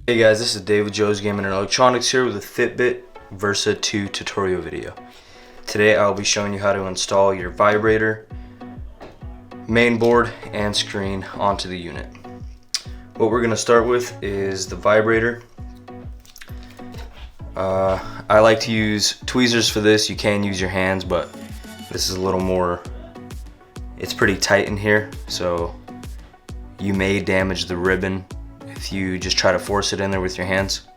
Hey guys, this is David Joe's Gaming and Electronics here with a Fitbit Versa 2 tutorial video. Today I'll be showing you how to install your vibrator, main board, and screen onto the unit. What we're going to start with is the vibrator. I like to use tweezers for this. You can use your hands, but this is a little more, it's pretty tight in here, so you may damage the ribbon if you just try to force it in there with your hands.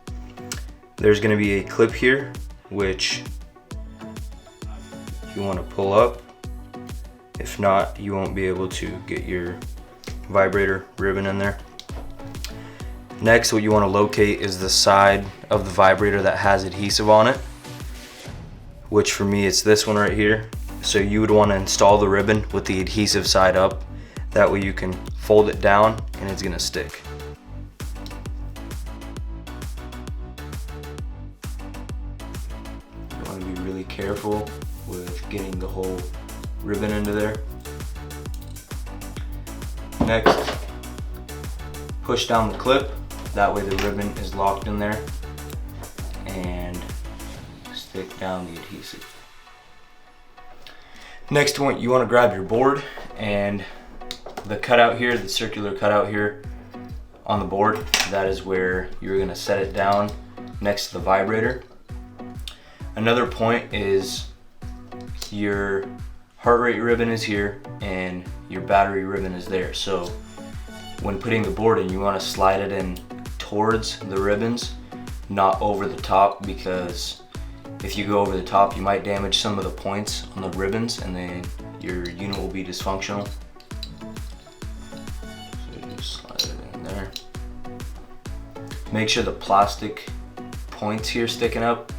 There's going to be a clip here which you want to pull up. If not, you won't be able to get your vibrator ribbon in there. Next, what you want to locate is the side of the vibrator that has adhesive on it, which for me it's this one right here. So you would want to install the ribbon with the adhesive side up. That way you can fold it down and it's going to stick. You want to be really careful with getting the whole ribbon into there. Next, push down the clip. That way the ribbon is locked in there, and stick down the adhesive. Next, you want to grab your board and the cutout here, the circular cutout here on the board. That is where you're going to set it down next to the vibrator. Another point is your heart rate ribbon is here and your battery ribbon is there. So when putting the board in, you want to slide it in towards the ribbons, not over the top, because if you go over the top you might damage some of the points on the ribbons and then your unit will be dysfunctional. So you just slide it in there. Make sure the plastic points here sticking up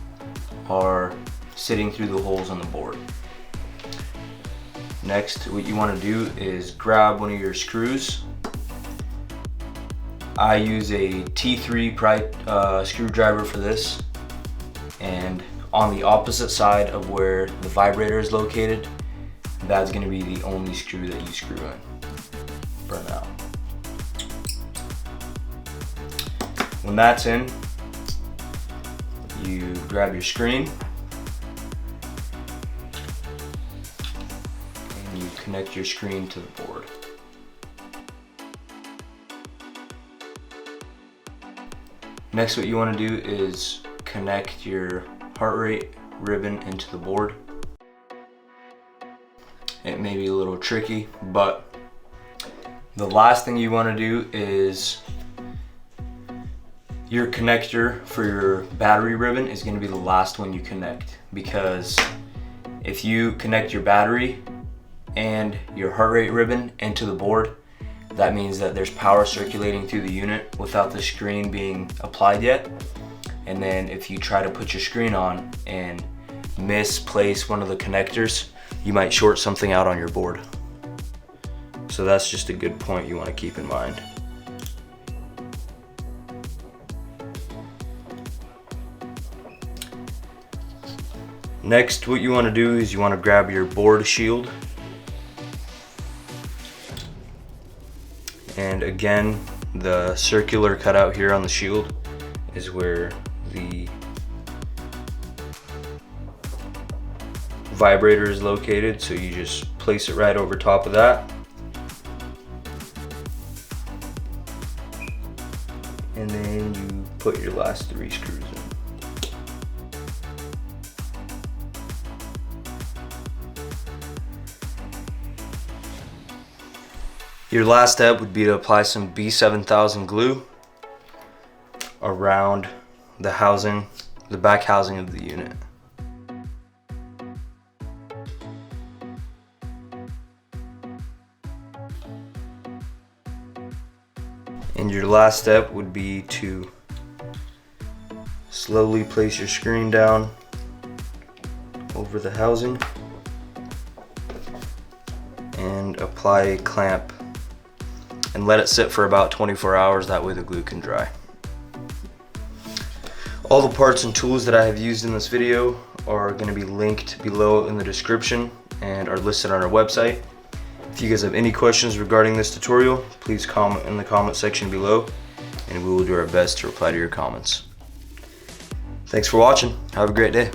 are sitting through the holes on the board. Next, what you want to do is grab one of your screws. I use a T3 screwdriver for this, and on the opposite side of where the vibrator is located, that's going to be the only screw that you screw in for now. When that's in, you grab your screen and you connect your screen to the board. Next, what you want to do is connect your heart rate ribbon into the board. It may be a little tricky, but the last thing you want to do is your connector for your battery ribbon is going to be the last one you connect, because if you connect your battery and your heart rate ribbon into the board, that means that there's power circulating through the unit without the screen being applied yet. And then if you try to put your screen on and misplace one of the connectors, you might short something out on your board. So that's just a good point you want to keep in mind. Next, what you want to do is you want to grab your board shield. And again, the circular cutout here on the shield is where the vibrator is located, so you just place it right over top of that. And then you put your last 3 screws in. Your last step would be to apply some B7000 glue around the housing, the back housing of the unit. And your last step would be to slowly place your screen down over the housing and apply a clamp and let it sit for about 24 hours. That way the glue can dry. All the parts and tools that I have used in this video are going to be linked below in the description and are listed on our website. If you guys have any questions regarding this tutorial, please comment in the comment section below. and we will do our best to reply to your comments. Thanks for watching. Have a great day.